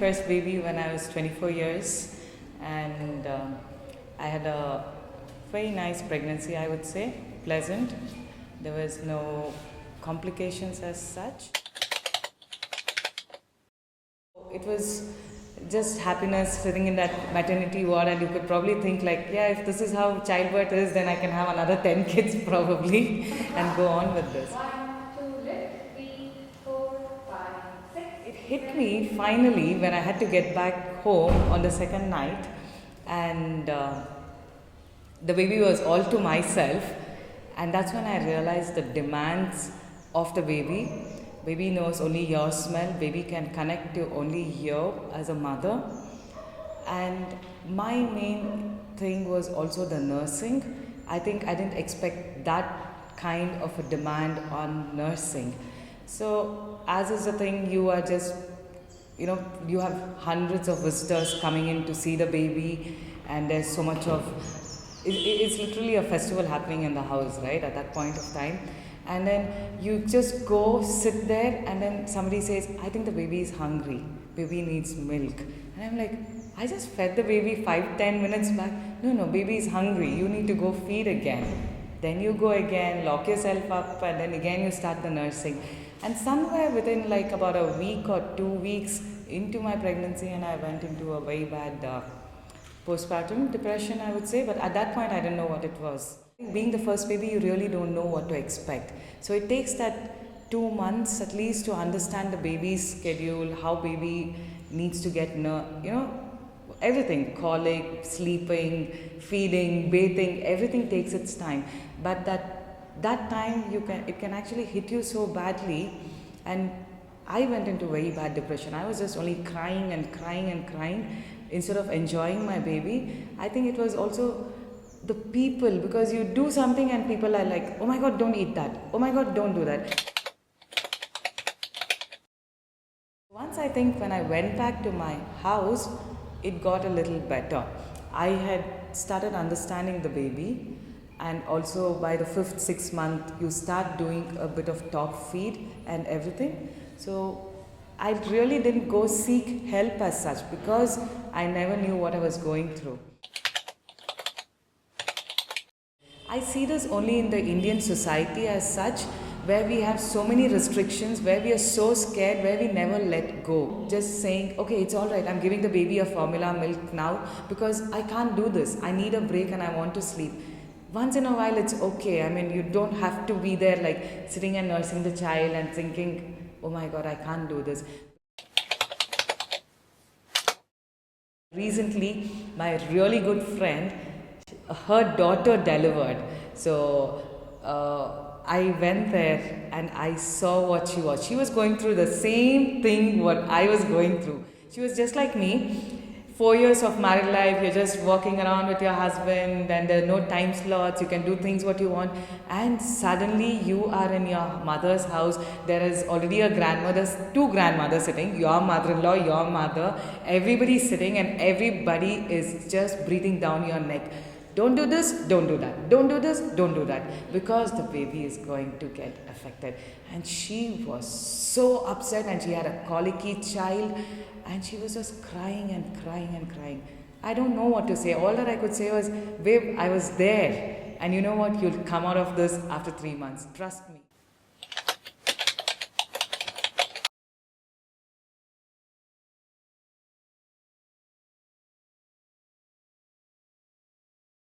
first baby when I was 24 years, and I had a very nice pregnancy, I would say, pleasant. There was no complications as such. It was just happiness sitting in that maternity ward, and you could probably think like, yeah, if this is how childbirth is, then I can have another 10 kids probably and go on with this. 1, 2, lift, 3, 4, 5, 6. It hit me finally when I had to get back home on the second night, and the baby was all to myself, and that's when I realized the demands of the baby. Baby knows only your smell, baby can connect to only you as a mother. And my main thing was also the nursing. I think I didn't expect that kind of a demand on nursing. So as is the thing, you are just, you have hundreds of visitors coming in to see the baby, and there's so much of, it's literally a festival happening in the house, right, at that point of time. And then you just go sit there, and then somebody says, I think the baby is hungry, baby needs milk. And I'm like, I just fed the baby 5-10 minutes back. No, baby is hungry, you need to go feed again. Then you go again, lock yourself up, and then again you start the nursing. And somewhere within like about a week or 2 weeks into my pregnancy, and I went into a very bad postpartum depression, I would say. But at that point I didn't know what it was. Being the first baby, you really don't know what to expect. So it takes that 2 months at least to understand the baby's schedule, how baby needs to get, everything, colic, sleeping, feeding, bathing, everything takes its time. But that time it can actually hit you so badly. And I went into very bad depression. I was just only crying and crying and crying instead of enjoying my baby. I think it was also the people, because you do something and people are like, oh my god, don't eat that, oh my god, don't do that. Once I think when I went back to my house, it got a little better. I had started understanding the baby, and also by the 5th, 6th month you start doing a bit of top feed and everything. So I really didn't go seek help as such, because I never knew what I was going through. I see this only in the Indian society as such, where we have so many restrictions, where we are so scared, where we never let go. Just saying, okay, it's alright, I'm giving the baby a formula milk now because I can't do this. I need a break and I want to sleep. Once in a while it's okay. I mean, you don't have to be there like sitting and nursing the child and thinking, oh my god, I can't do this. Recently, my really good friend, her daughter delivered. So I went there and I saw what she was. She was going through the same thing what I was going through. She was just like me. 4 years of married life, you're just walking around with your husband, and there are no time slots, you can do things what you want, and suddenly you are in your mother's house. There is already two grandmothers sitting, your mother-in-law, your mother, everybody sitting, and everybody is just breathing down your neck. Don't do this, don't do that. Don't do this, don't do that. Because the baby is going to get affected. And she was so upset, and she had a colicky child, and she was just crying and crying and crying. I don't know what to say. All that I could say was, babe, I was there. And you know what? You'll come out of this after 3 months. Trust me.